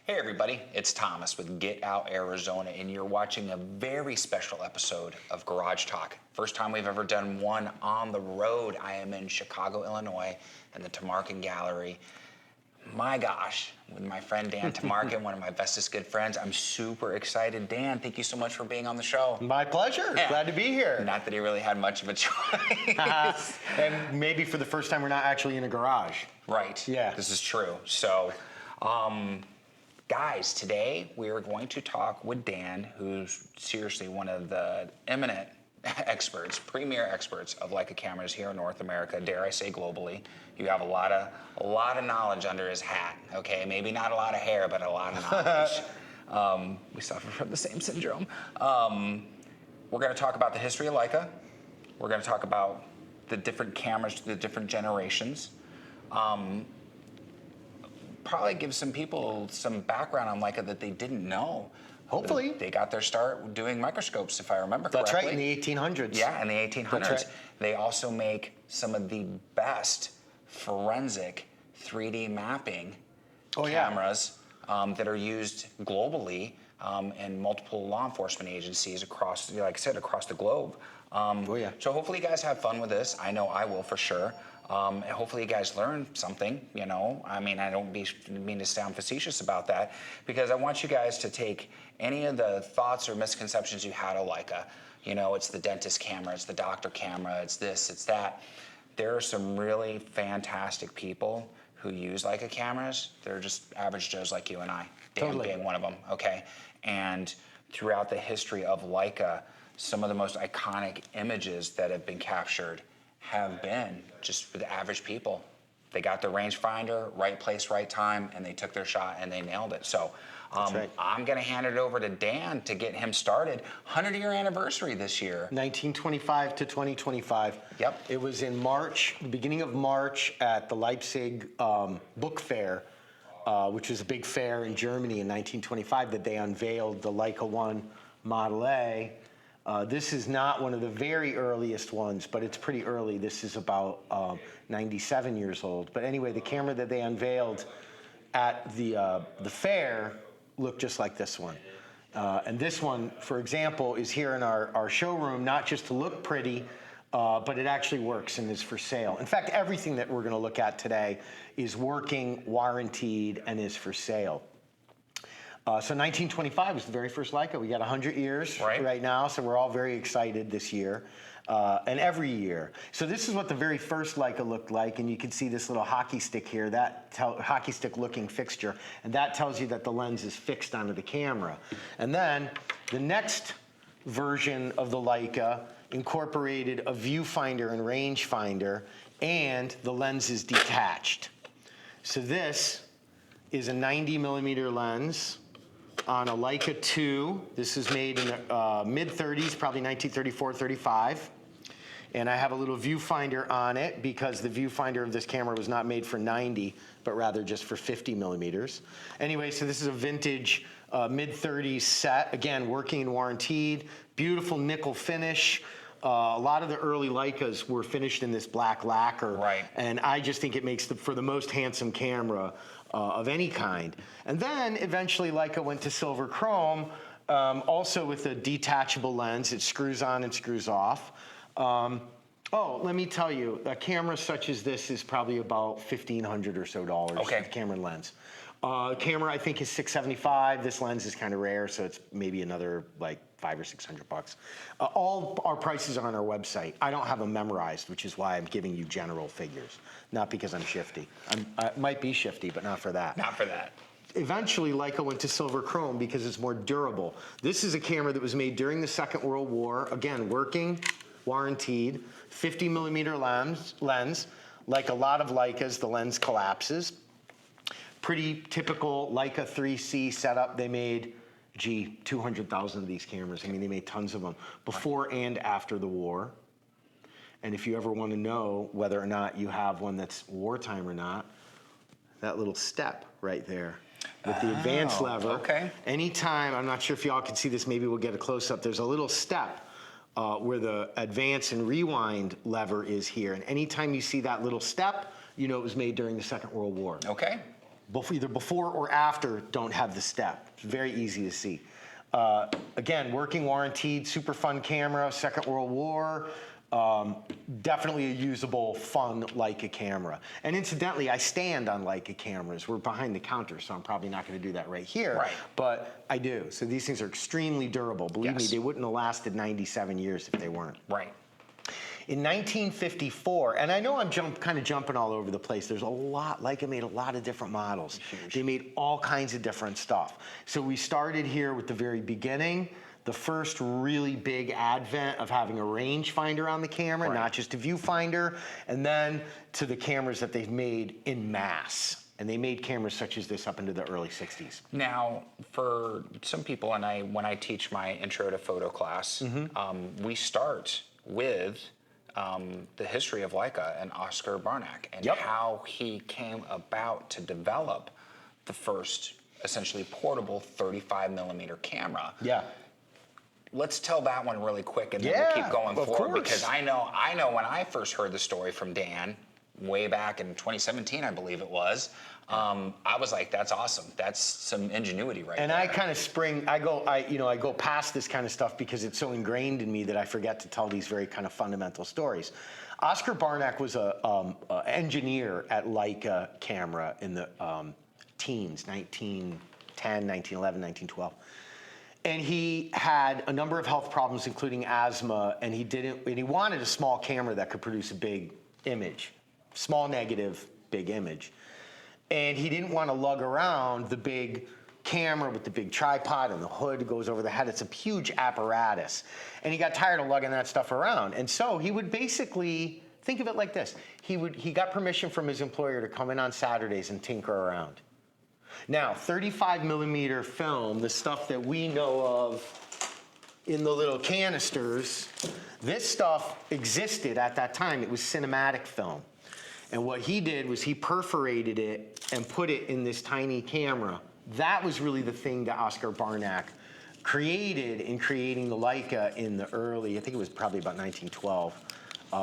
Hey everybody, it's Thomas with Get Out Arizona, and you're watching a very special episode of Garage Talk. First time we've ever done one on the road. I am in Chicago, Illinois, in the Tamarkin Gallery. My gosh, with my friend Dan Tamarkin, one of my bestest good friends. I'm super excited. Dan, thank you so much for being on the show. My pleasure. Yeah. Glad to be here. Not that he really had much of a choice. And maybe for the first time, we're not actually in a garage. Right. Yeah. This is true. So, guys, today we are going to talk with Dan, who's seriously one of the eminent experts, premier experts of Leica cameras here in North America, dare I say globally. You have a lot of knowledge under his hat, okay? Maybe not a lot of hair, but a lot of knowledge. We suffer from the same syndrome. We're gonna talk about the history of Leica. We're gonna talk about the different cameras, the different generations. Probably give some people some background on Leica that they didn't know. Hopefully. They got their start doing microscopes, if I remember correctly. That's right, in the 1800s. Yeah, in the 1800s. That's right. They also make some of the best forensic 3D mapping cameras that are used globally in multiple law enforcement agencies across, like I said, across the globe. So hopefully you guys have fun with this. I know I will for sure. And hopefully you guys learn something, you know. I mean, I don't mean to sound facetious about that, because I want you guys to take any of the thoughts or misconceptions you had of Leica. You know, it's the dentist camera, it's the doctor camera, it's this, it's that. There are some really fantastic people who use Leica cameras. They're just average Joes like you and I, Dan being one of them, okay? And throughout the history of Leica, some of the most iconic images that have been captured have been just for the average people. They got their rangefinder, right place, right time, and they took their shot and they nailed it. So I'm gonna hand it over to Dan to get him started. 100-year anniversary this year. 1925 to 2025. Yep. It was in March, the beginning of March, at the Leipzig Book Fair, which was a big fair in Germany in 1925, that they unveiled the Leica 1 Model A. This is not one of the very earliest ones, but it's pretty early. This is about 97 years old. But anyway, the camera that they unveiled at the fair looked just like this one. And this one, for example, is here in our showroom, not just to look pretty, but it actually works and is for sale. In fact, everything that we're going to look at today is working, warranted, and is for sale. So 1925 was the very first Leica. We got 100 years right now, so we're all very excited this year, and every year. So this is what the very first Leica looked like, and you can see this little hockey stick here, that hockey stick looking fixture, and that tells you that the lens is fixed onto the camera. And then the next version of the Leica incorporated a viewfinder and rangefinder, and the lens is detached. So this is a 90mm lens on a Leica 2. This is made in the mid-30s, probably 1934, 35. And I have a little viewfinder on it because the viewfinder of this camera was not made for 90, but rather just for 50mm. Anyway, so this is a vintage mid-30s set. Again, working and warranted. Beautiful nickel finish. A lot of the early Leicas were finished in this black lacquer. And I just think it makes for the most handsome camera of any kind. And then eventually Leica went to silver chrome, also with a detachable lens. It screws on and screws off. Let me tell you, a camera such as this is probably about $1,500 or so dollars. The camera and lens. Camera I think is $675. This lens is kind of rare, so it's maybe another like $500 or $600. All our prices are on our website. I don't have them memorized, which is why I'm giving you general figures, not because I'm shifty. I might be shifty, but not for that. Not for that. Eventually, Leica went to silver chrome because it's more durable. This is a camera that was made during the Second World War. Again, working, warranted, 50mm lens. Like a lot of Leicas, the lens collapses. Pretty typical Leica 3C setup. They made, 200,000 of these cameras. I mean, they made tons of them before and after the war. And if you ever want to know whether or not you have one that's wartime or not, that little step right there with the advance lever. Anytime, I'm not sure if y'all can see this, maybe we'll get a close-up. There's a little step where the advance and rewind lever is here. And anytime you see that little step, you know it was made during the Second World War. either before or after don't have the step. It's very easy to see. Again, working warranted, super fun camera, Second World War. Definitely a usable, fun Leica camera. And incidentally, I stand on Leica cameras. We're behind the counter, so I'm probably not going to do that right here. Right. But I do. So these things are extremely durable. Believe me, Yes. they wouldn't have lasted 97 years if they weren't. Right. In 1954, and I know I'm kind of jumping all over the place. There's a lot, Leica made a lot of different models. Huge. They made all kinds of different stuff. So we started here with the very beginning, the first really big advent of having a rangefinder on the camera, Right. not just a viewfinder, and then to the cameras that they've made in mass. And they made cameras such as this up into the early 60s. Now, for some people, and when I teach my intro to photo class, we start with the history of Leica and Oskar Barnack and how he came about to develop the first essentially portable 35mm camera. Yeah. Let's tell that one really quick, and then we'll keep going forward. Course. Because I know when I first heard the story from Dan, way back in 2017, I believe it was, I was like, "That's awesome. That's some ingenuity right there." And I kind of I go past this kind of stuff because it's so ingrained in me that I forget to tell these very kind of fundamental stories. Oskar Barnack was a engineer at Leica Camera in the teens, 1910, 1911, 1912. And he had a number of health problems, including asthma, and he wanted a small camera that could produce a big image, small negative, big image. And he didn't want to lug around the big camera with the big tripod and the hood goes over the head. It's a huge apparatus. And he got tired of lugging that stuff around. And so he would basically, think of it like this. He got permission from his employer to come in on Saturdays and tinker around. Now, 35mm film, the stuff that we know of in the little canisters, this stuff existed at that time. It was cinematic film. And what he did was he perforated it and put it in this tiny camera. That was really the thing that Oskar Barnack created in creating the Leica in the early, I think it was probably about 1912,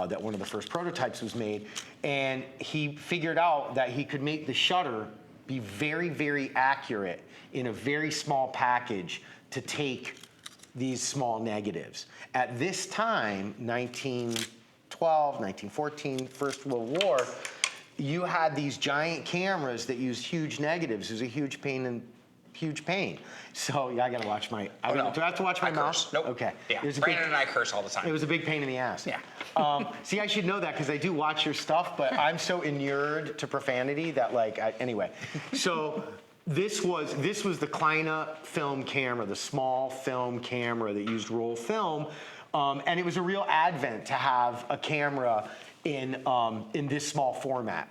that one of the first prototypes was made. And he figured out that he could make the shutter be very, very accurate in a very small package to take these small negatives. At this time, 1912, 1914, First World War, you had these giant cameras that used huge negatives. It was a huge pain. So yeah, I gotta watch my. Do I have to watch my mouth? Curse. Nope. Okay. Yeah. Brandon and I curse all the time. It was a big pain in the ass. Yeah. See, I should know that because I do watch your stuff, but I'm so inured to profanity that anyway. So this was the Kleine film camera, the small film camera that used roll film, and it was a real advent to have a camera in this small format.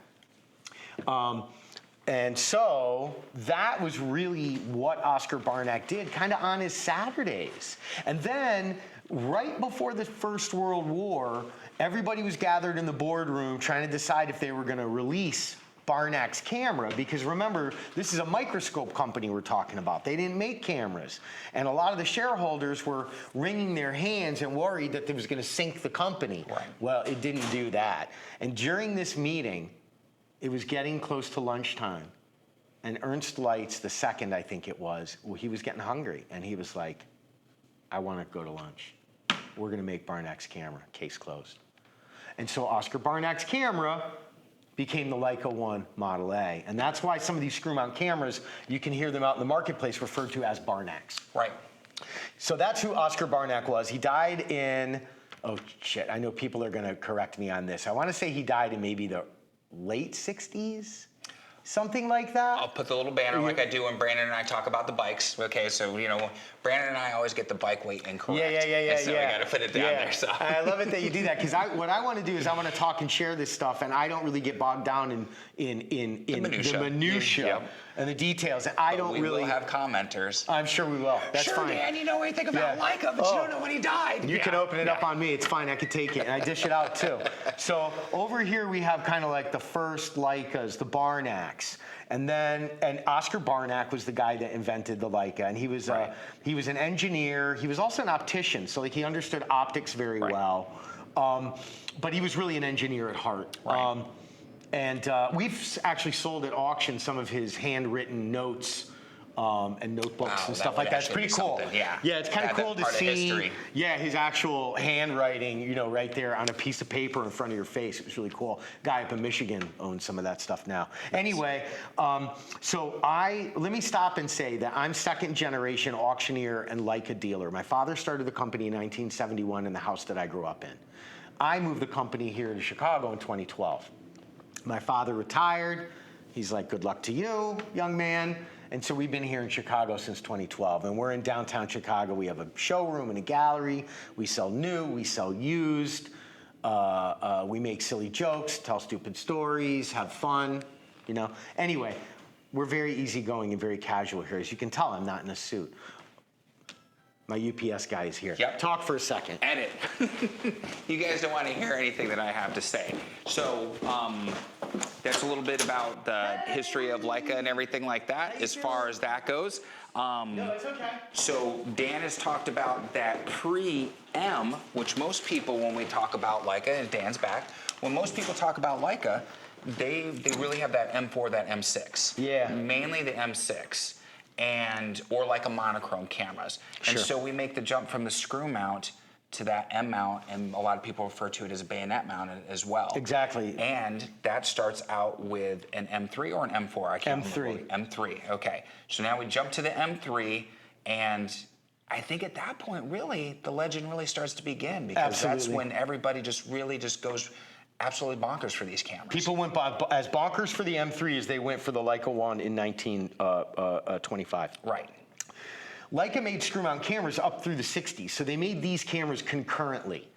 And so that was really what Oskar Barnack did, kind of on his Saturdays. And then, right before the First World War, everybody was gathered in the boardroom trying to decide if they were going to release Barnack's camera, because remember, this is a microscope company we're talking about. They didn't make cameras. And a lot of the shareholders were wringing their hands and worried that it was going to sink the company. Right. Well, it didn't do that. And during this meeting, it was getting close to lunchtime, and Ernst Leitz, the second, I think it was, he was getting hungry, and he was like, I want to go to lunch. We're going to make Barnack's camera, case closed. And so Oskar Barnack's camera became the Leica 1 Model A, and that's why some of these screw-mount cameras, you can hear them out in the marketplace referred to as Barnacks. Right. So that's who Oskar Barnack was. He died in, oh shit, I know people are going to correct me on this. I want to say he died in maybe the late 60s, something like that. I'll put the little banner like I do when Brandon and I talk about the bikes. Okay, so Brandon and I always get the bike weight incorrect. Yeah. So we got to put it down there. So I love it that you do that, because what I want to do is I want to talk and share this stuff, and I don't really get bogged down in the minutia Yep. and the details. And I don't we really will have commenters. I'm sure we will. That's sure, fine. Dan, you know anything about Leica, but you don't know when he died. You can open it up on me. It's fine. I can take it, and I dish it out too. So over here we have kind of like the first Leicas, the Barnacks, and Oskar Barnack was the guy that invented the Leica, and he was an engineer. He was also an optician, so he understood optics very well. But he was really an engineer at heart. Right. And we've actually sold at auction some of his handwritten notes and notebooks and stuff like that. It's pretty cool. Yeah. Yeah, it's kind of cool to see. History. Yeah, his actual handwriting, you know, right there on a piece of paper in front of your face. It was really cool. Guy up in Michigan owns some of that stuff now. Anyway, so let me stop and say that I'm second generation auctioneer and Leica dealer. My father started the company in 1971 in the house that I grew up in. I moved the company here to Chicago in 2012. My father retired. He's like, good luck to you, young man. And so we've been here in Chicago since 2012, and we're in downtown Chicago. We have a showroom and a gallery. We sell new, we sell used. We make silly jokes, tell stupid stories, have fun, you know. Anyway, we're very easygoing and very casual here. As you can tell, I'm not in a suit. My UPS guy is here. Yep. Talk for a second. Edit. You guys don't want to hear anything that I have to say. So that's a little bit about the history of Leica and everything like that, as far as that goes. No, it's okay. So Dan has talked about that pre-M, which most people, when we talk about Leica, and Dan's back, when most people talk about Leica, they really have that M4, that M6. Yeah. Mainly the M6. Or like a monochrome cameras. And so we make the jump from the screw mount to that M mount, and a lot of people refer to it as a bayonet mount as well. Exactly. And that starts out with an M3 or an M4? I can't remember. M3, okay. So now we jump to the M3, and I think at that point, really, the legend really starts to begin, because that's when everybody just goes absolutely bonkers for these cameras. People went as bonkers for the M3 as they went for the Leica 1 in 1925. Right. Leica made screw-mount cameras up through the 60s, so they made these cameras concurrently.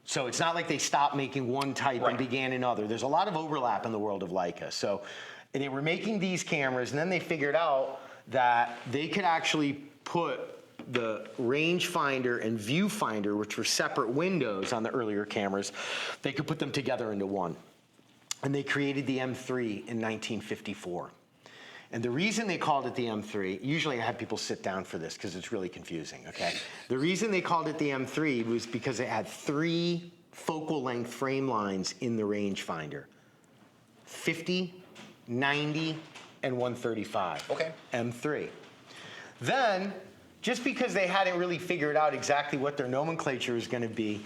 So it's not like they stopped making one type and began another. There's a lot of overlap in the world of Leica. So they were making these cameras, and then they figured out that they could actually put the rangefinder and viewfinder, which were separate windows on the earlier cameras, they could put them together into one. And they created the M3 in 1954. And the reason they called it the M3, usually I have people sit down for this because it's really confusing, okay? The reason they called it the M3 was because it had 3 focal length frame lines in the rangefinder. 50, 90, and 135. Okay. M3. Then, just because they hadn't really figured out exactly what their nomenclature was going to be,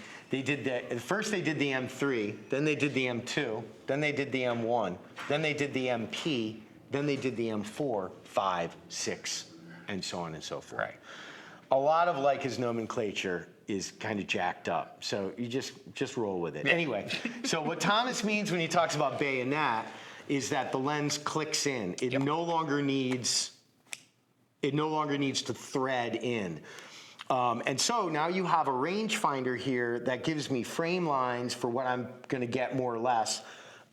first they did the M3, then they did the M2, then they did the M1, then they did the MP, then they did the M4, 5, 6, and so on and so forth. Right. A lot of Leica's nomenclature is kind of jacked up, so you just roll with it. Anyway, so what Thomas means when he talks about bayonet is that the lens clicks in. It no longer needs to thread in. And so now you have a rangefinder here that gives me frame lines for what I'm going to get more or less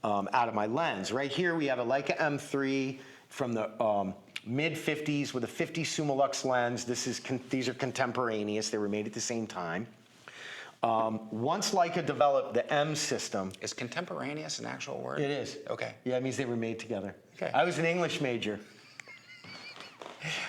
out of my lens. Right here we have a Leica M3 from the mid-50s with a 50 Summilux lens. These are contemporaneous. They were made at the same time. Once Leica developed the M system. Is contemporaneous an actual word? It is. Okay. Yeah, it means they were made together. Okay. I was an English major.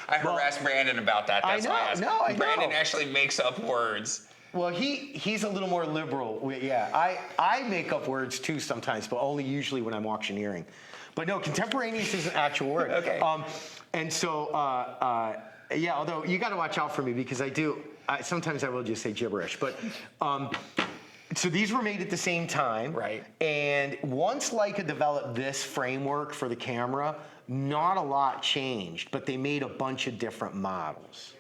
I harassed Brandon about that. That's why I asked. I know. Brandon actually makes up words. Well, he's a little more liberal. Yeah, I make up words too sometimes, but only usually when I'm auctioneering. But no, contemporaneous is an actual word. Okay. And so, yeah, although you got to watch out for me because sometimes I will just say gibberish. But so these were made at the same time. Right. And once Leica developed this framework for the camera, not a lot changed, but they made a bunch of different models.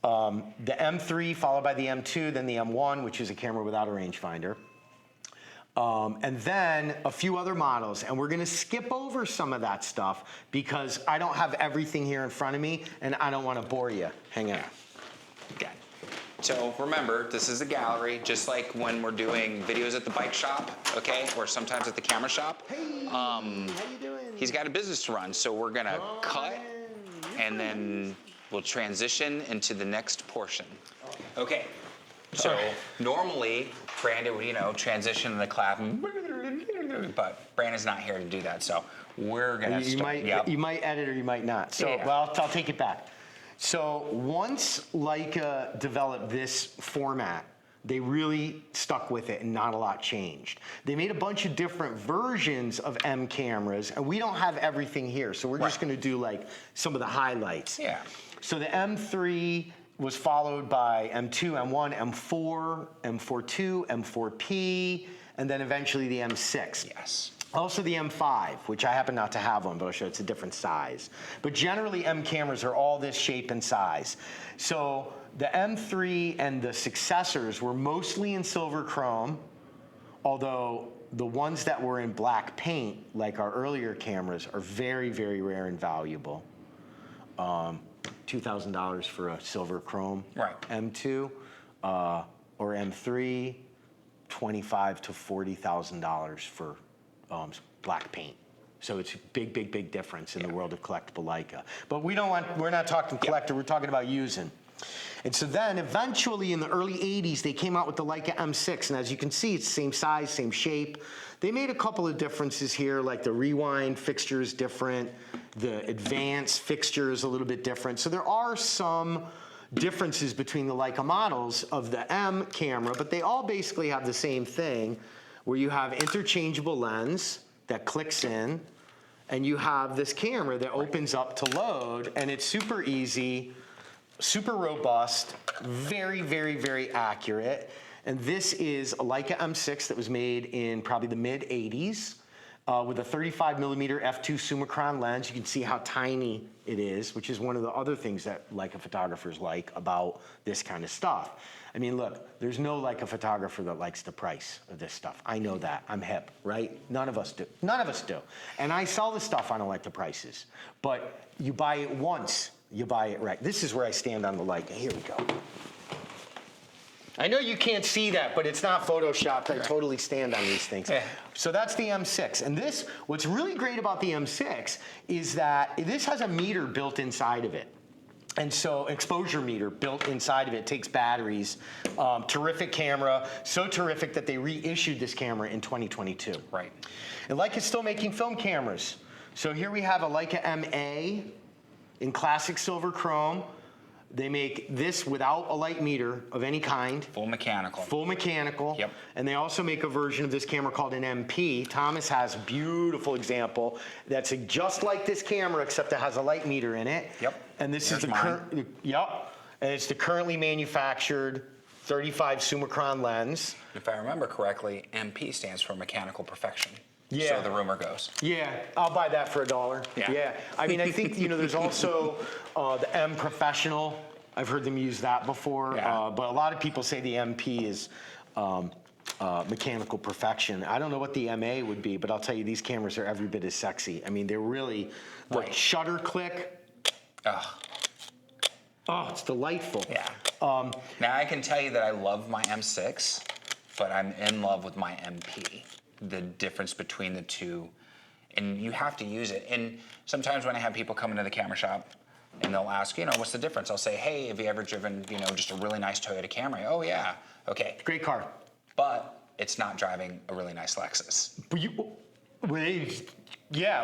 The M3 followed by the M2, then the M1, which is a camera without a rangefinder. And then a few other models, and we're gonna skip over some of that stuff because I don't have everything here in front of me and I don't wanna bore you. Hang on. Okay. So remember, this is a gallery, just like when we're doing videos at the bike shop, okay, or sometimes at the camera shop. Hey, how you doing? He's got a business to run, so we're gonna cut and then we'll transition into the next portion. Okay, so normally Brandon would, transition in the clap, but Brandon's not here to do that, so we're gonna start. You might edit or you might not. So, well, I'll take it back. So once Leica developed this format They really stuck with it and not a lot changed. They made a bunch of different versions of M cameras, and we don't have everything here, so we're just gonna do like some of the highlights. Yeah. So the M3 was followed by M2, M1, M4, M4.2, M4P, and then eventually the M6. Yes. Also the M5, which I happen not to have one, but I'll show you, it's a different size. But generally M cameras are all this shape and size. So the M3 and the successors were mostly in silver chrome, although the ones that were in black paint, like our earlier cameras, are very, very rare and valuable. $2,000 for a silver chrome M2 or M3, $25,000 to $40,000 for black paint. So it's a big, big, big difference in the world of collectible Leica. But we're not talking collector, we're talking about using. And so then eventually in the early 80s, they came out with the Leica M6. And as you can see, it's same size, same shape. They made a couple of differences here, like the rewind fixture is different, the advanced fixture is a little bit different. So there are some differences between the Leica models of the M camera, but they all basically have the same thing, where you have interchangeable lens that clicks in, and you have this camera that opens up to load, and it's super easy, super robust, very, very, very accurate. And this is a Leica M6 that was made in probably the mid-'80s with a 35mm f2 Summicron lens. You can see how tiny it is, which is one of the other things that Leica photographers like about this kind of stuff. I mean, look, there's no Leica photographer that likes the price of this stuff. I know that. I'm hip, right? None of us do. None of us do. And I sell the stuff, I don't like the prices. But you buy it once, you buy it right. This is where I stand on the Leica. Here we go. I know you can't see that, but it's not photoshopped. I totally stand on these things. Yeah. So that's the M6. And this, what's really great about the M6 is that this has a meter built inside of it. And so exposure meter built inside of it, takes batteries. Terrific camera, so terrific that they reissued this camera in 2022. Right. And Leica's still making film cameras. So here we have a Leica MA in classic silver chrome. They make this without a light meter of any kind. Full mechanical. Full mechanical. Yep. And they also make a version of this camera called an MP. Thomas has a beautiful example that's just like this camera, except it has a light meter in it. Yep. And this is the current. Yep. And it's the currently manufactured 35 Summicron lens. If I remember correctly, MP stands for mechanical perfection. Yeah. So the rumor goes. Yeah, I'll buy that for $1. Yeah. I mean, I think, there's also the M Professional. I've heard them use that before. Yeah. But a lot of people say the MP is mechanical perfection. I don't know what the MA would be, but I'll tell you, these cameras are every bit as sexy. I mean, they're really, the shutter click. Oh, it's delightful. Yeah. Now I can tell you that I love my M6, but I'm in love with my MP. The difference between the two, and you have to use it. And sometimes when I have people come into the camera shop and they'll ask, what's the difference? I'll say, hey, have you ever driven, just a really nice Toyota Camry? Oh yeah, okay. Great car. But it's not driving a really nice Lexus.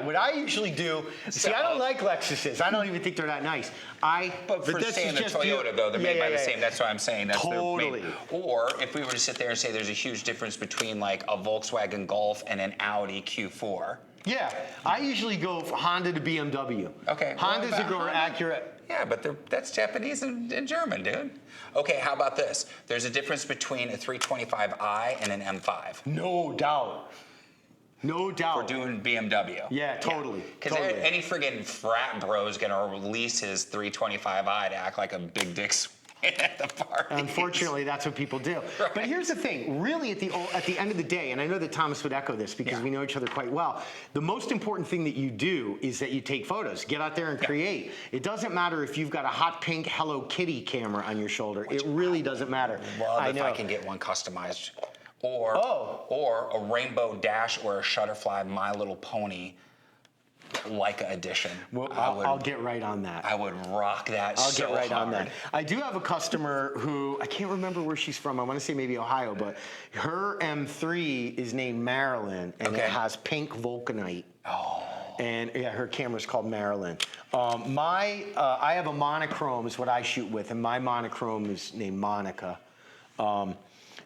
What I usually do, see, I don't like Lexuses. I don't even think they're that nice. But for saying the Toyota, though, they're made by the same, that's what I'm saying. That's totally. Or if we were to sit there and say there's a huge difference between like a Volkswagen Golf and an Audi Q4. Yeah, I usually go for Honda to BMW. Okay. Honda's a more accurate. Yeah, but that's Japanese and German, dude. Okay, how about this? There's a difference between a 325i and an M5. No doubt. No doubt. For doing BMW. Yeah, totally. Because any friggin' frat bro is going to release his 325i to act like a big dick at the party. Unfortunately, that's what people do. Right. But here's the thing. Really, at the end of the day, and I know that Thomas would echo this because we know each other quite well, the most important thing that you do is that you take photos. Get out there and create. It doesn't matter if you've got a hot pink Hello Kitty camera on your shoulder. It really doesn't matter. Well, if I can get one customized. Or a rainbow dash or a Shutterfly My Little Pony Leica edition. Well, I'll get right on that. I would rock that I'll get right on that. I do have a customer who, I can't remember where she's from. I want to say maybe Ohio, but her M3 is named Marilyn, and it has pink vulcanite. Oh. And her camera's called Marilyn. I have a monochrome is what I shoot with, and my monochrome is named Monica.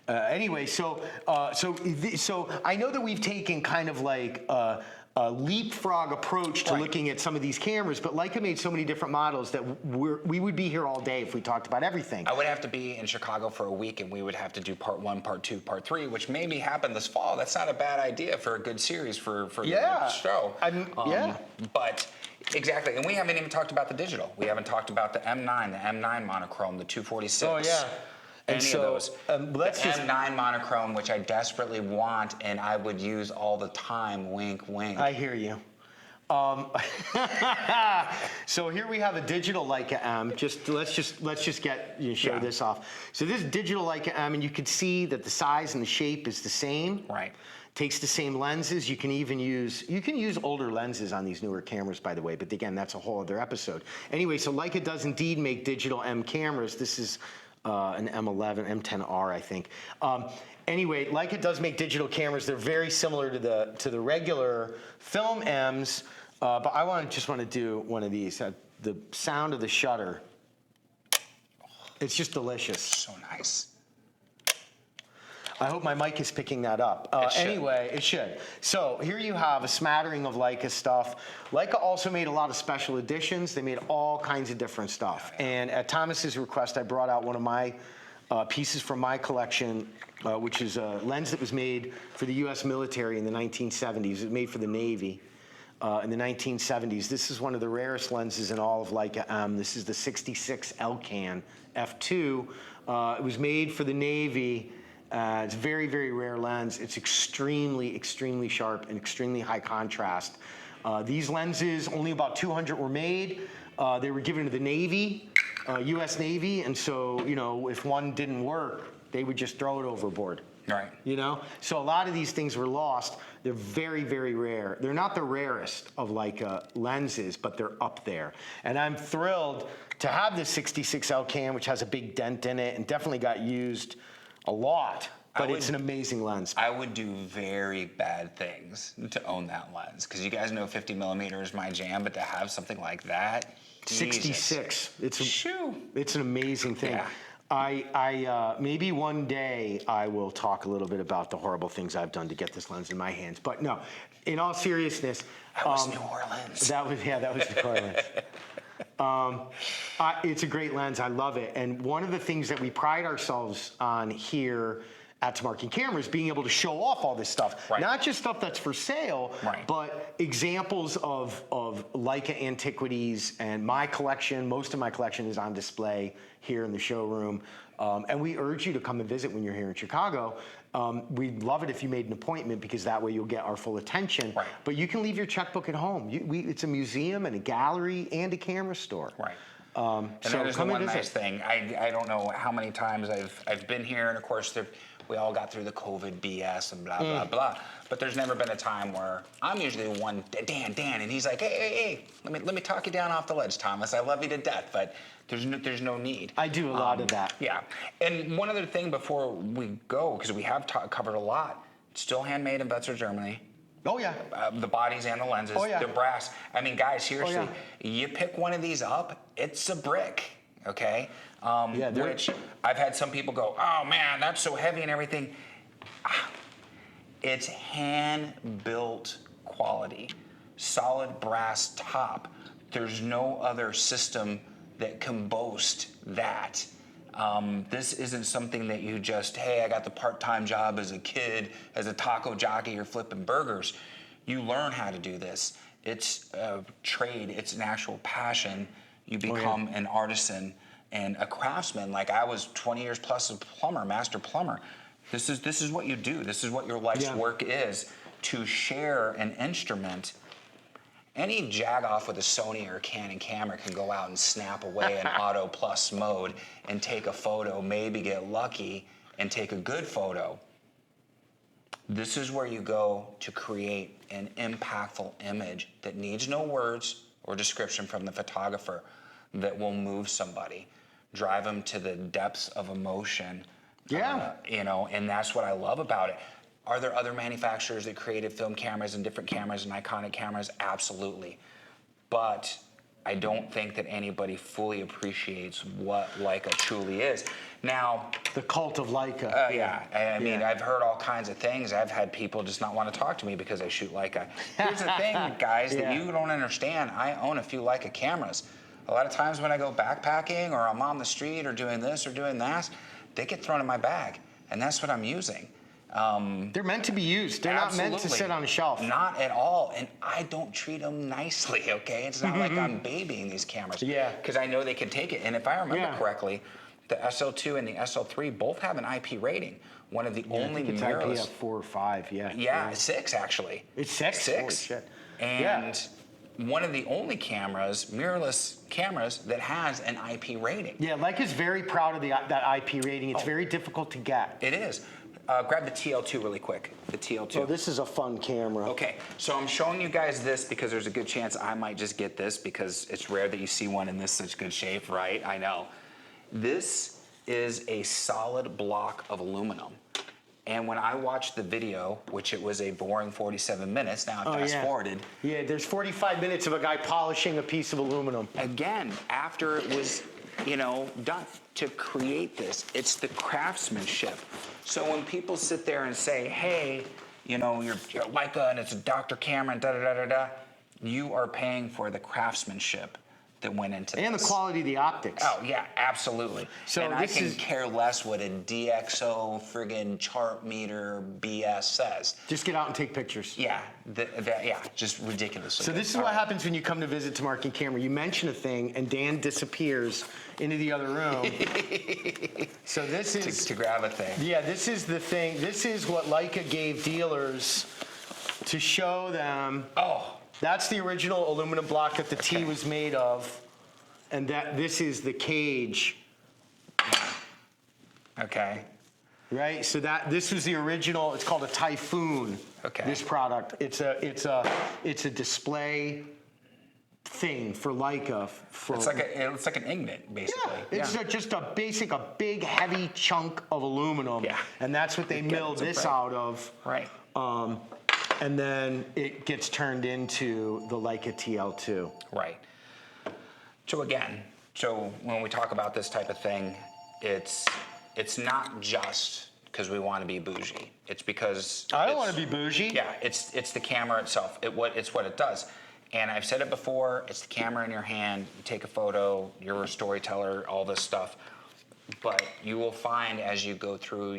Anyway, so I know that we've taken kind of like a leapfrog approach to looking at some of these cameras, but Leica made so many different models that we would be here all day if we talked about everything. I would have to be in Chicago for a week, and we would have to do part 1, part 2, part 3, which maybe happen this fall. That's not a bad idea for a good series for the show. But exactly, and we haven't even talked about the digital. We haven't talked about the M9, the M9 Monochrome, the 246. Oh yeah. Any of those. M9 Monochrome, which I desperately want, and I would use all the time. Wink, wink. I hear you. So here we have a digital Leica M. Let's just show this off. So this digital Leica M, and you can see that the size and the shape is the same. Right. Takes the same lenses. You can use older lenses on these newer cameras, by the way. But again, that's a whole other episode. Anyway, so Leica does indeed make digital M cameras. This is an M11, M10R, I think. Anyway, Leica does make digital cameras. They're very similar to the regular film M's, but I just want to do one of these. The sound of the shutter, it's just delicious. So nice. I hope my mic is picking that up. Anyway, it should. So here you have a smattering of Leica stuff. Leica also made a lot of special editions. They made all kinds of different stuff. And at Thomas's request, I brought out one of my pieces from my collection, which is a lens that was made for the U.S. military in the 1970s. It was made for the Navy in the 1970s. This is one of the rarest lenses in all of Leica M. This is the 66 Elcan f2. It was made for the Navy. It's a very, very rare lens. It's extremely, extremely sharp and extremely high contrast. These lenses, only about 200 were made. They were given to the Navy, U.S. Navy, and so, if one didn't work, they would just throw it overboard. Right. So a lot of these things were lost. They're very, very rare. They're not the rarest of Leica lenses, but they're up there. And I'm thrilled to have this 66 Elcan, which has a big dent in it and definitely got used a lot, but it's an amazing lens. I would do very bad things to own that lens, because you guys know 50 millimeter is my jam, but to have something like that, 66. Jesus. It's an amazing thing. Yeah. I maybe one day I will talk a little bit about the horrible things I've done to get this lens in my hands. But no, in all seriousness, that was New Orleans. That was New Orleans. It's a great lens. I love it. And one of the things that we pride ourselves on here at Tamarkin Cameras, being able to show off all this stuff. Right. Not just stuff that's for sale, right, but examples of Leica antiquities. And my collection, most of my collection is on display here in the showroom. And we urge you to come and visit when you're here in Chicago. We'd love it if you made an appointment, because that way you'll get our full attention. Right. But you can leave your checkbook at home. It's a museum and a gallery and a camera store. Right. And so there's the one nice thing. I don't know how many times I've been here, and of course we all got through the COVID BS and blah, blah, blah. But there's never been a time where I'm usually the one, Dan, and he's like, hey, let me talk you down off the ledge, Thomas. I love you to death, but there's no need. I do a lot of that. Yeah. And one other thing before we go, because we have covered a lot, still handmade in Wetzlar, Germany. Oh, yeah. The bodies and the lenses, they're brass. I mean, guys, seriously, you pick one of these up, it's a brick, okay? Which I've had some people go, oh, man, that's so heavy and everything. It's hand-built quality, solid brass top. There's no other system that can boast that. This isn't something that you just, hey, I got the part-time job as a kid, as a taco jockey or flipping burgers. You learn how to do this. It's a trade. It's an actual passion. You become an artisan and a craftsman. Like I was 20 years plus a plumber, master plumber. This is what you do. This is what your life's work is, to share an instrument. Any jagoff with a Sony or a Canon camera can go out and snap away in auto plus mode and take a photo, maybe get lucky and take a good photo. This is where you go to create an impactful image that needs no words or description from the photographer, that will move somebody, drive them to the depths of emotion. And that's what I love about it. Are there other manufacturers that created film cameras and different cameras and iconic cameras? Absolutely. But I don't think that anybody fully appreciates what Leica truly is. Now, the cult of Leica. Yeah, I mean, I've heard all kinds of things. I've had people just not want to talk to me because I shoot Leica. Here's the thing, guys, that you don't understand. I own a few Leica cameras. A lot of times when I go backpacking or I'm on the street or doing this or doing that, they get thrown in my bag, and that's what I'm using. They're meant to be used. They're not meant to sit on a shelf. Not at all. And I don't treat them nicely, okay? It's not like I'm babying these cameras. Yeah. Because I know they can take it. And if I remember correctly, the SL2 and the SL3 both have an IP rating. One of the only mirrorless. It's IP 4 or 5, Yeah, 6 actually. It's 6? 6. Holy shit. And one of the only cameras, mirrorless cameras, that has an IP rating. Yeah, Leica's very proud of that IP rating. It's very difficult to get. It is. Grab the TL2 really quick. The TL2. Oh, this is a fun camera. Okay, so I'm showing you guys this because there's a good chance I might just get this because it's rare that you see one in this such good shape, right? I know. This is a solid block of aluminum. And when I watched the video, which it was a boring 47 minutes, now I fast forwarded. Yeah, there's 45 minutes of a guy polishing a piece of aluminum. Again, after it was, done to create this, it's the craftsmanship. So when people sit there and say, hey, you're Leica and it's a Dr. Cameron, da-da-da-da-da, you are paying for the craftsmanship that went into this. And the quality of the optics. Oh, yeah, absolutely. So and I can care less what a DxO friggin' chart meter BS says. Just get out and take pictures. Yeah, just ridiculous. So this is what happens when you come to visit Tamarkin Camera. You mention a thing, and Dan disappears into the other room. So this is... To grab a thing. Yeah, this is the thing. This is what Leica gave dealers to show them... Oh. That's the original aluminum block that the T was made of, and this is the cage. Okay. Right. So this was the original. It's called a Typhoon. Okay. This product. It's a display thing for Leica. It's like an ingot, basically. Yeah. It's just a big heavy chunk of aluminum. Yeah. And that's what they milled this out of. Right. And then it gets turned into the Leica TL2. Right. So again, when we talk about this type of thing, it's not just because we want to be bougie. It's because I don't want to be bougie. Yeah, it's the camera itself. It's what it does. And I've said it before. It's the camera in your hand. You take a photo. You're a storyteller. All this stuff. But you will find as you go through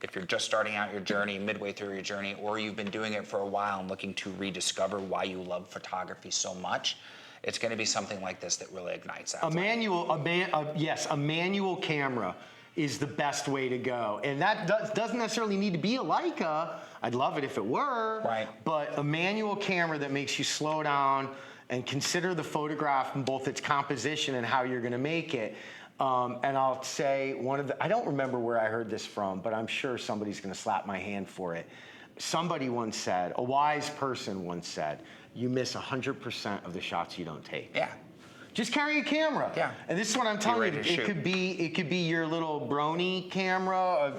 if you're just starting out your journey, midway through your journey, or you've been doing it for a while and looking to rediscover why you love photography so much, it's going to be something like this that really ignites that. A manual camera is the best way to go. And that doesn't necessarily need to be a Leica. I'd love it if it were. Right. But a manual camera that makes you slow down and consider the photograph in both its composition and how you're going to make it. And I'll say I don't remember where I heard this from, but I'm sure somebody's going to slap my hand for it. Somebody once said, a wise person once said, you miss 100% of the shots you don't take. Yeah. Just carry a camera. Yeah. And this is what I'm telling you. It could be your little Brony camera,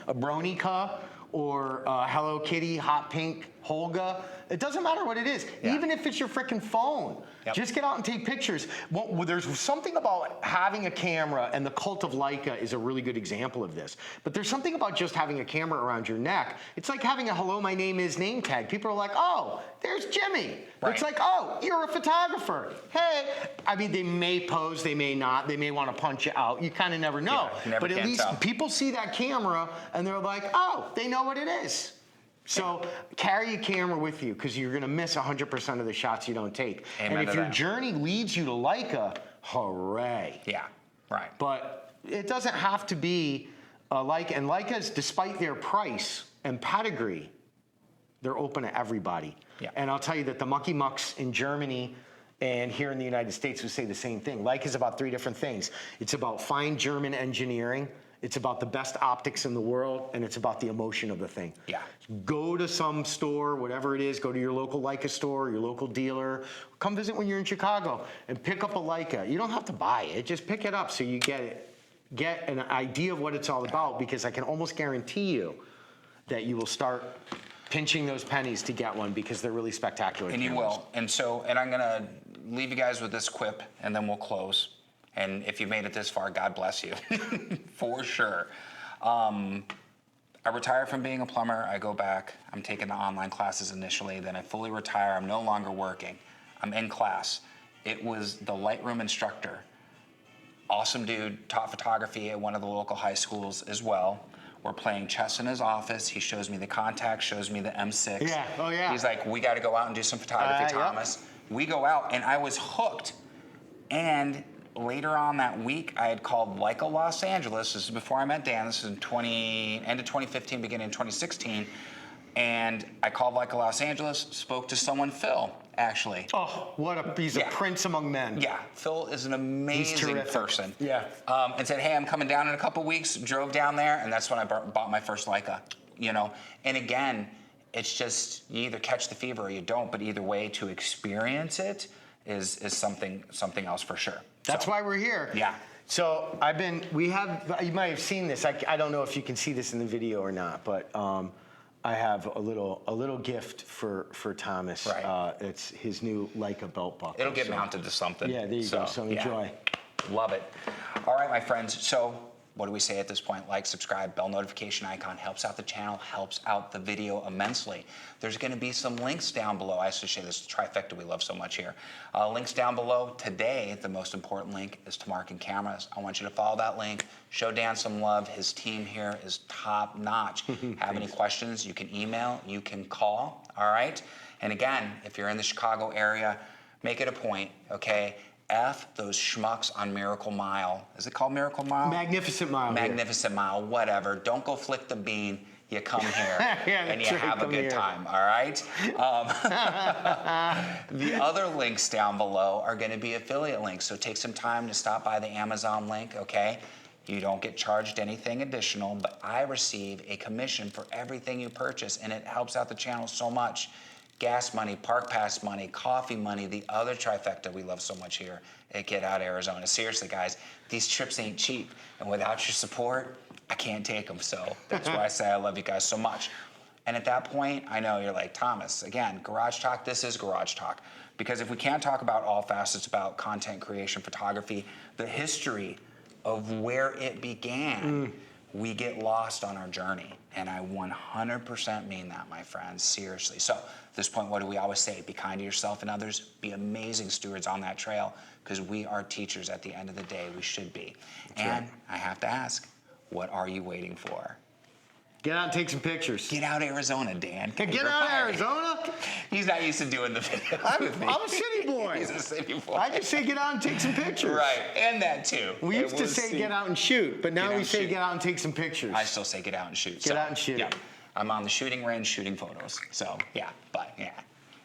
a Bronica, or Hello Kitty, hot pink Holga. It doesn't matter what it is. Yeah. Even if it's your freaking phone. Yep. Just get out and take pictures. Well, there's something about having a camera, and the cult of Leica is a really good example of this. But there's something about just having a camera around your neck. It's like having a hello, my name is name tag. People are like, oh, there's Jimmy. Right. It's like, oh, you're a photographer. Hey. I mean, they may pose, they may not. They may want to punch you out. You kind of never know. Yeah, but at least people see that camera, and they're like, oh, they know what it is. So carry a camera with you because you're going to miss 100% of the shots you don't take. Amen and if your journey leads you to Leica, hooray. Yeah, right. But it doesn't have to be Leica. And Leicas, despite their price and pedigree, they're open to everybody. Yeah. And I'll tell you that the Mucky Mucks in Germany and here in the United States would say the same thing. Leica is about 3 different things. It's about fine German engineering. It's about the best optics in the world, and it's about the emotion of the thing. Yeah. Go to some store, whatever it is, go to your local Leica store, your local dealer. Come visit when you're in Chicago and pick up a Leica. You don't have to buy it, just pick it up so you get an idea of what it's all about, because I can almost guarantee you that you will start pinching those pennies to get one because they're really spectacular And cameras. you will. And I'm going to leave you guys with this quip, and then we'll close. And if you've made it this far, God bless you, for sure. I retire from being a plumber. I go back. I'm taking the online classes initially. Then I fully retire. I'm no longer working. I'm in class. It was the Lightroom instructor. Awesome dude, taught photography at one of the local high schools as well. We're playing chess in his office. He shows me the Contact, shows me the M6. Yeah, oh yeah. He's like, we got to go out and do some photography, Thomas. Yep. We go out, and I was hooked. And later on that week, I had called Leica Los Angeles. This is before I met Dan. This is in end of 2015, beginning of 2016. And I called Leica Los Angeles, spoke to someone, Phil, actually. Oh, he's a prince among men. Yeah, Phil is an amazing person. Yeah. And said, hey, I'm coming down in a couple weeks, drove down there, and that's when I bought my first Leica, you know? And again, it's just, you either catch the fever or you don't, but either way, to experience it is something else for sure. That's why we're here. Yeah. So you might have seen this. I don't know if you can see this in the video or not, but I have a little gift for Thomas. Right. It's his new Leica belt buckle. It'll get mounted to something. Yeah, there you go. So enjoy. Yeah. Love it. All right, my friends. So what do we say at this point? Like, subscribe, bell notification icon. Helps out the channel, helps out the video immensely. There's going to be some links down below. I associate this trifecta we love so much here. Links down below. Today, the most important link is Tamarkin Cameras. I want you to follow that link. Show Dan some love. His team here is top notch. Have any questions, you can email, you can call, all right? And again, if you're in the Chicago area, make it a point, okay? F those schmucks on Miracle Mile. Is it called Miracle Mile? Magnificent Mile. Magnificent Mile, whatever. Don't go flick the bean. You come here and you have a good time, all right? The other links down below are going to be affiliate links, so take some time to stop by the Amazon link, okay? You don't get charged anything additional, but I receive a commission for everything you purchase, and it helps out the channel so much. Gas money, park pass money, coffee money, the other trifecta we love so much here at Get Out Arizona. Seriously, guys, these trips ain't cheap, and without your support, I can't take them. So that's why I say I love you guys so much. And at that point, I know you're like, Thomas, again, Garage Talk, this is Garage Talk. Because if we can't talk about all facets about content creation, photography, the history of where it began, we get lost on our journey. And I 100% mean that, my friends, seriously. So at this point, what do we always say? Be kind to yourself and others. Be amazing stewards on that trail, because we are teachers at the end of the day. We should be. That's and right. I have to ask, what are you waiting for? Get out and take some pictures. Get out Arizona, Dan. Get out Arizona? He's not used to doing the videos with me. I'm a city boy. He's a city boy. I just say get out and take some pictures. Right, and that too. We used to say get out and shoot, but now we say get out and take some pictures. I still say get out and shoot. Get out and shoot. Yeah, I'm on the shooting range shooting photos. So yeah, but yeah.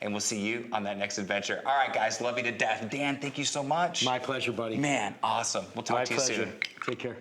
And we'll see you on that next adventure. All right, guys, love you to death. Dan, thank you so much. My pleasure, buddy. Man, awesome. We'll talk to you soon. Take care.